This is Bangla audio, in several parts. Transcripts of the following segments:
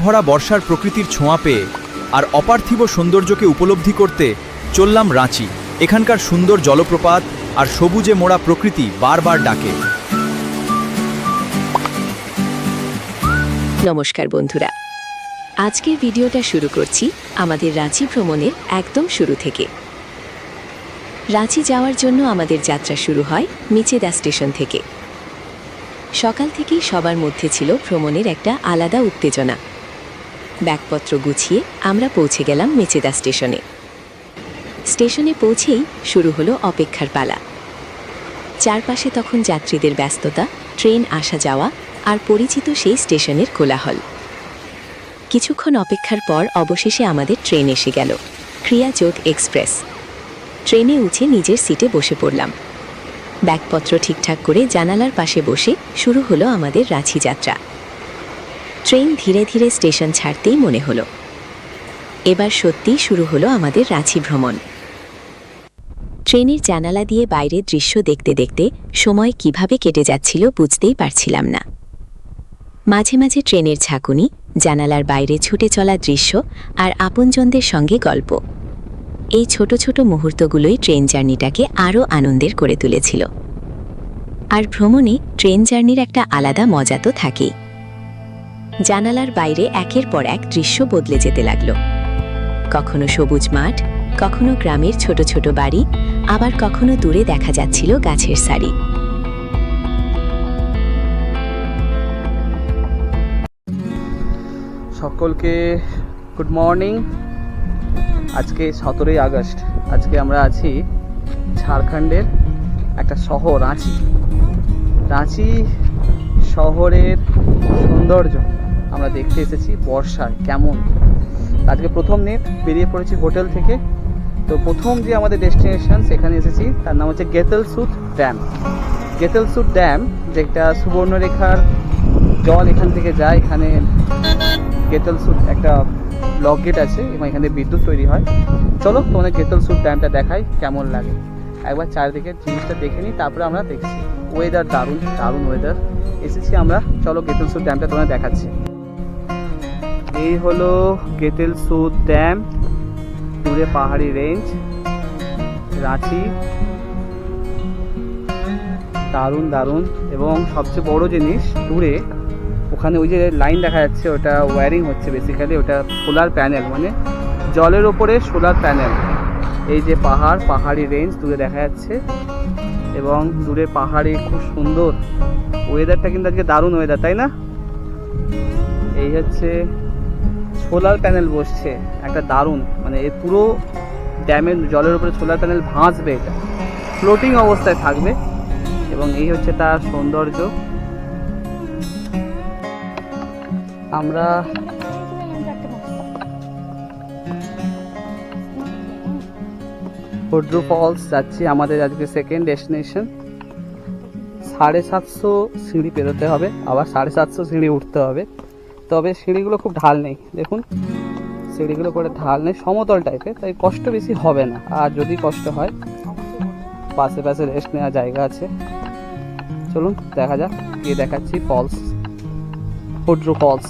ভরা বর্ষার প্রকৃতির ছোঁয়া পেয়ে আর অপার্থিব সৌন্দর্যকে উপলব্ধি করতে চললাম রাঁচি। এখানকার সুন্দর জলপ্রপাত আর সবুজে মোড়া প্রকৃতি বারবার ডাকে। নমস্কার বন্ধুরা, আজকের ভিডিওটা শুরু করছি আমাদের রাঁচি ভ্রমণের একদম শুরু থেকে। রাঁচি যাওয়ার জন্য আমাদের যাত্রা শুরু হয় মেচেদা স্টেশন থেকে। সকাল থেকেই সবার মধ্যে ছিল ভ্রমণের একটা আলাদা উত্তেজনা। ব্যাগপত্র গুছিয়ে আমরা পৌঁছে গেলাম মেচেদা স্টেশনে। স্টেশনে পৌঁছেই শুরু হলো অপেক্ষার পালা। চারপাশে তখন যাত্রীদের ব্যস্ততা, ট্রেন আসা যাওয়া আর পরিচিত সেই স্টেশনের কোলাহল। কিছুক্ষণ অপেক্ষার পর অবশেষে আমাদের ট্রেন এসে গেল, ক্রিয়াযোগ এক্সপ্রেস। ট্রেনে উঠে নিজের সিটে বসে পড়লাম। ব্যাগপত্র ঠিকঠাক করে জানালার পাশে বসে শুরু হলো আমাদের রাঁচি যাত্রা। ট্রেন ধীরে ধীরে স্টেশন ছাড়তেই মনে হলো এবার সত্যিই শুরু হলো আমাদের রাঁচি ভ্রমণ। ট্রেনের জানালা দিয়ে বাইরের দৃশ্য দেখতে দেখতে সময় কিভাবে কেটে যাচ্ছিল বুঝতেই পারছিলাম না। মাঝে মাঝে ট্রেনের ঝাঁকুনি, জানালার বাইরে ছুটে চলা দৃশ্য আর আপনজনদের সঙ্গে গল্প, এই ছোট ছোট মুহূর্তগুলোই ট্রেন জার্নিটাকে আরও আনন্দের করে তুলেছিল। আর ভ্রমণে ট্রেন জার্নির একটা আলাদা মজা তো থাকেই। জানালার বাইরে একের পর এক দৃশ্য বদলে যেতে লাগলো। কখনো সবুজ মাঠ, কখনো গ্রামের ছোট ছোট বাড়ি, আবার কখনো দূরে দেখা যাচ্ছিল গাছের সারি। সকলকে গুড মর্নিং। আজকে 17ই আগস্ট। আজকে আমরা আছি ঝাড়খণ্ডের একটা শহর রাঁচি। রাঁচি শহরের সৌন্দর্য আমরা দেখতে এসেছি বর্ষায় কেমন। আজকে প্রথম নেট বেরিয়ে পড়েছি হোটেল থেকে। তো প্রথম যে আমাদের ডেস্টিনেশন সেখানে এসেছি, তার নাম হচ্ছে গেতলসুত ড্যাম। গেতলসুত ড্যাম যেটা সুবর্ণরেখার জল এখান থেকে যায়। এখানে গেতলসুত একটা ব্লক গেট আছে এবং এখানে বিদ্যুৎ তৈরি হয়। চলো তোমাদের গেতলসুত ড্যামটা দেখাই কেমন লাগে। একবার চারিদিকে জিনিসটা দেখে নিই, তারপরে আমরা দেখছি। ওয়েদার দারুণ দারুণ ওয়েদার। এসেছি আমরা, চলো গেতলসুত ড্যামটা তোমাদের দেখাচ্ছি। এই হলো গেতলসুত ড্যাম, দূরে পাহাড়ি রেঞ্জ, রাঁচি, দারুণ দারুণ। এবং সবচেয়ে বড় জিনিস দূরে ওখানে ওই যে লাইন দেখা যাচ্ছে, ওটা ওয়্যারিং হচ্ছে বেসিক্যালি। ওটা সোলার প্যানেল, মানে জলের ওপরে সোলার প্যানেল। এই যে পাহাড়ি রেঞ্জ দূরে দেখা যাচ্ছে এবং দূরে পাহাড়ি, খুব সুন্দর ওয়েদারটা। কিন্তু আজকে দারুণ ওয়েদার, তাই না? এই হচ্ছে সোলার প্যানেল বসছে একটা দারুণ, মানে এই পুরো ড্যামের জলের উপরে সোলার প্যানেল ভাসবে, এটা ফ্লোটিং অবস্থায় থাকবে। এবং এই হচ্ছে তার সৌন্দর্য। আমরা হুড্রু ফলস যাচ্ছি, আমাদের আজকে সেকেন্ড ডেস্টিনেশন। 750 সিঁড়ি পেরোতে হবে, আবার 750 সিঁড়ি উঠতে হবে। তবে সিঁড়িগুলো খুব ঢাল নেই, দেখুন সিঁড়িগুলো করে ঢাল নেই, সমতল টাইপের, তাই কষ্ট বেশি হবে না। আর যদি কষ্ট হয় পাশে পাশে রেস্ট নেওয়ার জায়গা আছে। চলুন দেখা যাক, গিয়ে দেখাচ্ছি falls, Hundru falls.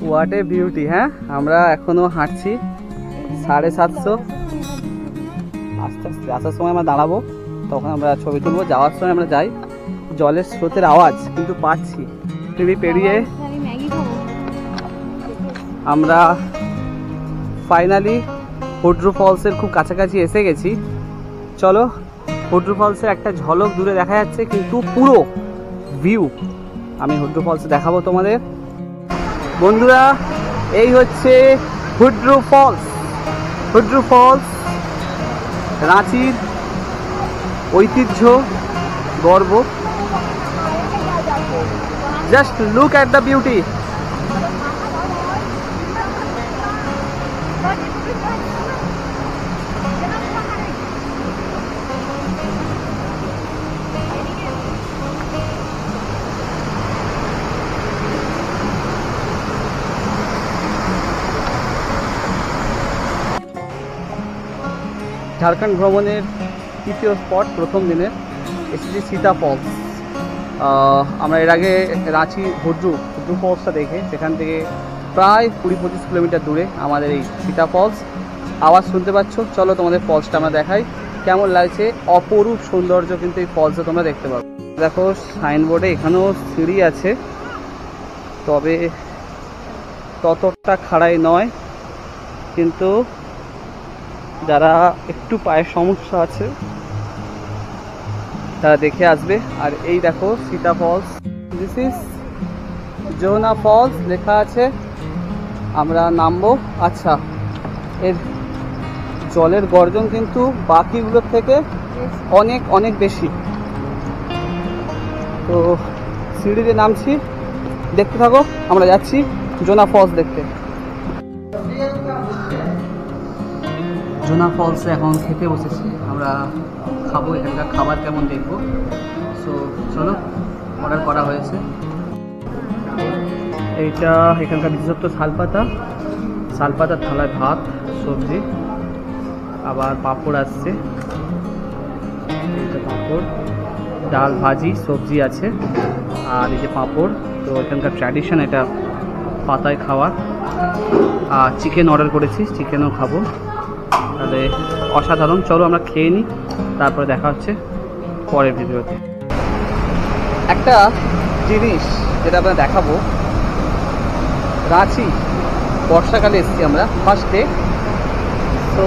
What a beauty. হ্যাঁ, আমরা এখনো হাঁটছি 750। আস্তে আস্তে আসার সময় আমরা দাঁড়াবো, তখন আমরা ছবি তুলবো। যাওয়ার সময় আমরা যাই, জলের স্রোতের আওয়াজ কিন্তু পাচ্ছি। সিঁড়ি পেরিয়ে আমরা ফাইনালি হুড্রু ফলসের খুব কাছাকাছি এসে গেছি। চলো, হুড্রু ফলসের একটা ঝলক দূরে দেখা যাচ্ছে, কিন্তু পুরো ভিউ আমি হুড্রু ফলসে দেখাবো তোমাদের। বন্ধুরা, এই হচ্ছে হুড্রু ফলস। হুড্রু ফলস রাঁচির ঐতিহ্য, গর্ব। Just look at the beauty. Jharkhand ভ্রমণের তৃতীয় স্পট, প্রথম দিনের এসেছি সীতা ফলস। আমরা এর আগে রাঁচি হুড্রু ফলসটা দেখে সেখান থেকে প্রায় 20-25 কিলোমিটার দূরে আমাদের এই সীতা ফলস। আওয়াজ শুনতে পাচ্ছ, চলো তোমাদের ফলসটা আমরা দেখাই কেমন লাগছে। অপরূপ সৌন্দর্য কিন্তু এই ফলসে তোমরা দেখতে পাবে। দেখো সাইনবোর্ডে এখানেও সিঁড়ি আছে, তবে ততটা খাড়াই নয়, কিন্তু যারা একটু পায়ের সমস্যা আছে তারা দেখে আসবে। আর এই দেখো Sita Falls, this is Jonha Falls লেখা আছে। আমরা নামবো। আচ্ছা, এর জলের গর্জন কিন্তু বাকিগুলোর থেকে অনেক অনেক বেশি। তো সিঁড়িতে নামছি, দেখতে থাকো, আমরা যাচ্ছি জোনা ফলস দেখতে। জোনা ফলসে এখন খেতে বসেছি, আমরা খাবো, এখানকার খাবার কেমন দেখবো। সো চলো, অর্ডার করা হয়েছে। এইটা এখানকার বিশেষত্ব শালপাতার থালায় ভাত, সবজি, আবার পাঁপড় আসছে, এইটা পাঁপড়, ডাল, ভাজি, সবজি আছে, আর এই যে পাঁপড়। তো এখানকার ট্র্যাডিশন এটা পাতায় খাওয়া। আর চিকেন অর্ডার করেছি, চিকেনও খাবো। তাহলে অসাধারণ। চলো আমরা খেয়ে নিই, তারপরে দেখা হচ্ছে পরের ভিডিওতে। একটা জিনিস যেটা আপনার দেখাবো, রাঁচি বর্ষাকালে এসেছি আমরা ফার্স্ট ডে। তো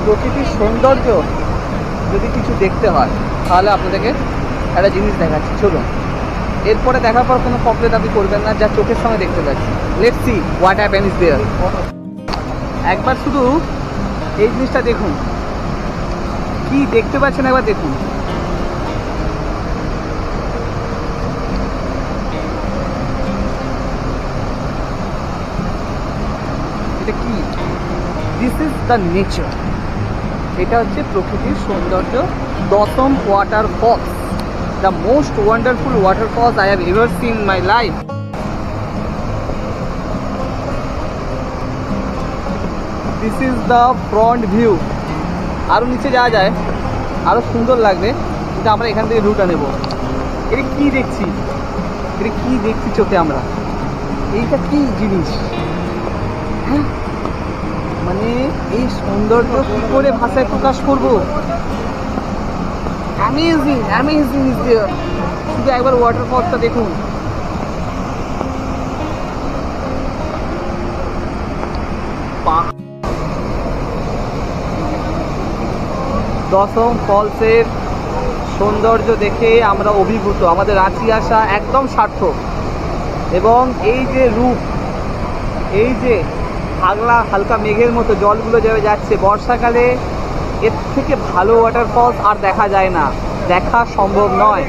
প্রকৃতির সৌন্দর্য যদি কিছু দেখতে হয় তাহলে আপনাদেরকে একটা জিনিস দেখাচ্ছি, চলুন। এরপরে দেখার পর কোনো কমপ্লেন আপনি করবেন না, যা চোখের সামনে দেখতে পাচ্ছি। লেটস সি হোয়াট হ্যাপেন্স দেয়ার। একবার শুধু এই জিনিসটা দেখুন, কি দেখতে পাচ্ছেন একবার দেখুন। এটা কি? This is the nature. এটা হচ্ছে প্রকৃতির সৌন্দর্য। দশম water false, the most wonderful water false I have ever seen in my life. This is the front view. আরও নিচে যাওয়া যায়, আরও সুন্দর লাগবে, কিন্তু আমরা এখান থেকে রুটটা নেব। এটা কি দেখছি, এটা কি দেখছি চোখে আমরা? এইটা কি জিনিস? হ্যাঁ, মানে এই সৌন্দর্য কি করে ভাষায় প্রকাশ করবো? Amazing, amazing is there. শুধু একবার ওয়াটারফলসটা দেখুন। দশম ফলসের সৌন্দর্য দেখে আমরা অভিভূত। আমাদের রাঁচি আসা একদম সার্থক। এবং এই যে রূপ, এই যে হালকা মেঘের মতো জলগুলো যেভাবে যাচ্ছে বর্ষাকালে, এর থেকে ভালো ওয়াটারফলস আর দেখা যায় না, দেখা সম্ভব নয়।